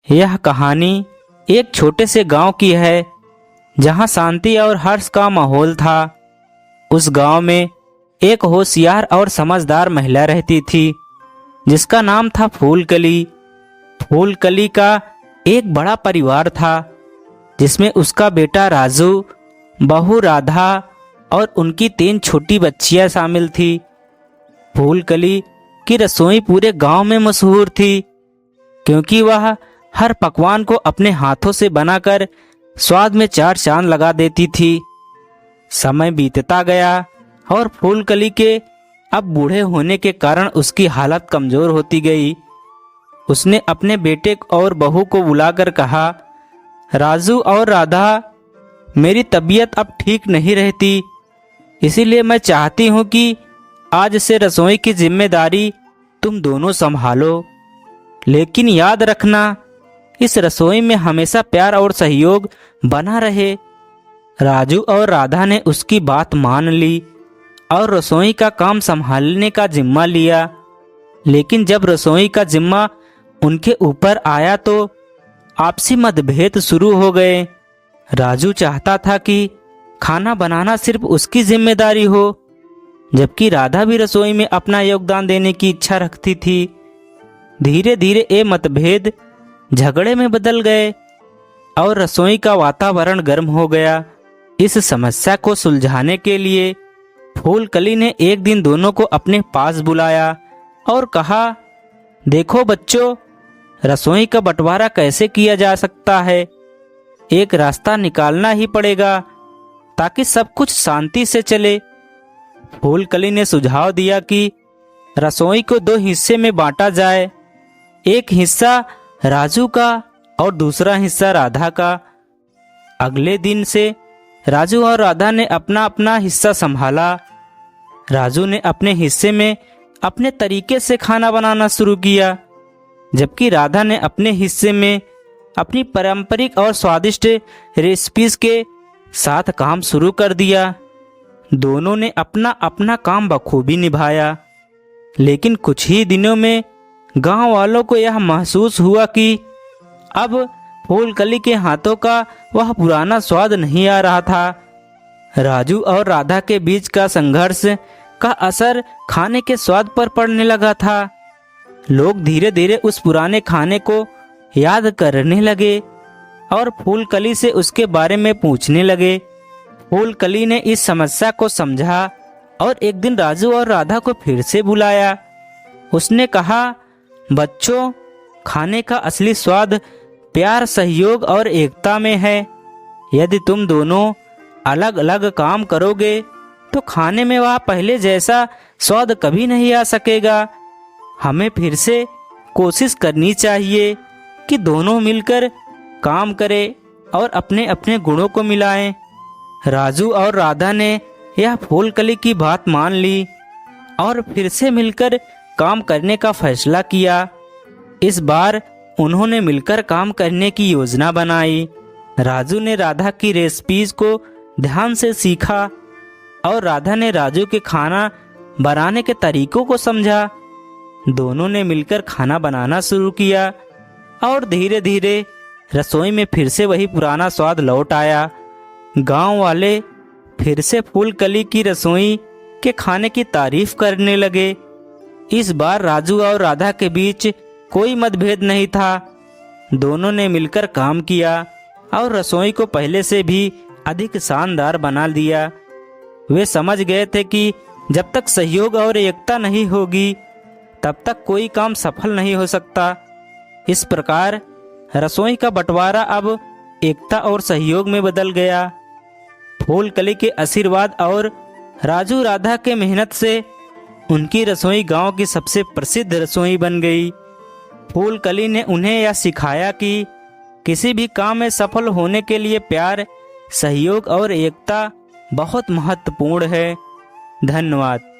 यह कहानी एक छोटे से गांव की है जहां शांति और हर्ष का माहौल था। उस गांव में एक होशियार और समझदार महिला रहती थी जिसका नाम था फूलकली। फूलकली का एक बड़ा परिवार था जिसमें उसका बेटा राजू, बहू राधा और उनकी 3 छोटी बच्चियां शामिल थी। फूलकली की रसोई पूरे गांव में मशहूर थी क्योंकि वह हर पकवान को अपने हाथों से बनाकर स्वाद में 4 चांद लगा देती थी। समय बीतता गया और फूलकली के अब बूढ़े होने के कारण उसकी हालत कमजोर होती गई। उसने अपने बेटे और बहू को बुलाकर कहा, राजू और राधा, मेरी तबीयत अब ठीक नहीं रहती, इसीलिए मैं चाहती हूँ कि आज से रसोई की जिम्मेदारी तुम दोनों संभालो। लेकिन याद रखना, इस रसोई में हमेशा प्यार और सहयोग बना रहे। राजू और राधा ने उसकी बात मान ली और रसोई का काम संभालने का जिम्मा लिया। लेकिन जब रसोई का जिम्मा उनके ऊपर आया तो आपसी मतभेद शुरू हो गए। राजू चाहता था कि खाना बनाना सिर्फ उसकी जिम्मेदारी हो, जबकि राधा भी रसोई में अपना योगदान देने की इच्छा रखती थी। धीरे धीरे ये मतभेद झगड़े में बदल गए और रसोई का वातावरण गर्म हो गया। इस समस्या को सुलझाने के लिए फूलकली ने एक दिन दोनों को अपने पास बुलाया और कहा, देखो बच्चों, रसोई का बंटवारा कैसे किया जा सकता है। एक रास्ता निकालना ही पड़ेगा ताकि सब कुछ शांति से चले। फूलकली ने सुझाव दिया कि रसोई को 2 हिस्से में बांटा जाए, एक हिस्सा राजू का और दूसरा हिस्सा राधा का। अगले दिन से राजू और राधा ने अपना अपना हिस्सा संभाला। राजू ने अपने हिस्से में अपने तरीके से खाना बनाना शुरू किया, जबकि राधा ने अपने हिस्से में अपनी पारंपरिक और स्वादिष्ट रेसिपीज के साथ काम शुरू कर दिया। दोनों ने अपना अपना काम बखूबी निभाया। लेकिन कुछ ही दिनों में गांव वालों को यह महसूस हुआ कि अब फूलकली के हाथों का वह पुराना स्वाद नहीं आ रहा था। राजू और राधा के बीच का संघर्ष का असर खाने के स्वाद पर पड़ने लगा था। लोग धीरे धीरे उस पुराने खाने को याद करने लगे और फूलकली से उसके बारे में पूछने लगे। फूलकली ने इस समस्या को समझा और एक दिन राजू और राधा को फिर से बुलाया। उसने कहा, बच्चों, खाने का असली स्वाद प्यार, सहयोग और एकता में है। यदि तुम दोनों अलग अलग काम करोगे तो खाने में वह पहले जैसा स्वाद कभी नहीं आ सकेगा। हमें फिर से कोशिश करनी चाहिए कि दोनों मिलकर काम करें और अपने अपने गुणों को मिलाएं। राजू और राधा ने यह फूलकली की बात मान ली और फिर से मिलकर काम करने का फैसला किया। इस बार उन्होंने मिलकर काम करने की योजना बनाई। राजू ने राधा की रेसिपीज को ध्यान से सीखा और राधा ने राजू के खाना बनाने के तरीकों को समझा। दोनों ने मिलकर खाना बनाना शुरू किया और धीरे धीरे रसोई में फिर से वही पुराना स्वाद लौट आया। गांव वाले फिर से फूलकली की रसोई के खाने की तारीफ करने लगे। इस बार राजू और राधा के बीच कोई मतभेद नहीं था। दोनों ने मिलकर काम किया और रसोई को पहले से भी अधिक शानदार बना दिया। वे समझ गए थे कि जब तक सहयोग और एकता नहीं होगी तब तक कोई काम सफल नहीं हो सकता। इस प्रकार रसोई का बंटवारा अब एकता और सहयोग में बदल गया। फूलकली के आशीर्वाद और राजू राधा के मेहनत से उनकी रसोई गांव की सबसे प्रसिद्ध रसोई बन गई। फूलकली ने उन्हें यह सिखाया कि किसी भी काम में सफल होने के लिए प्यार, सहयोग और एकता बहुत महत्वपूर्ण है। धन्यवाद।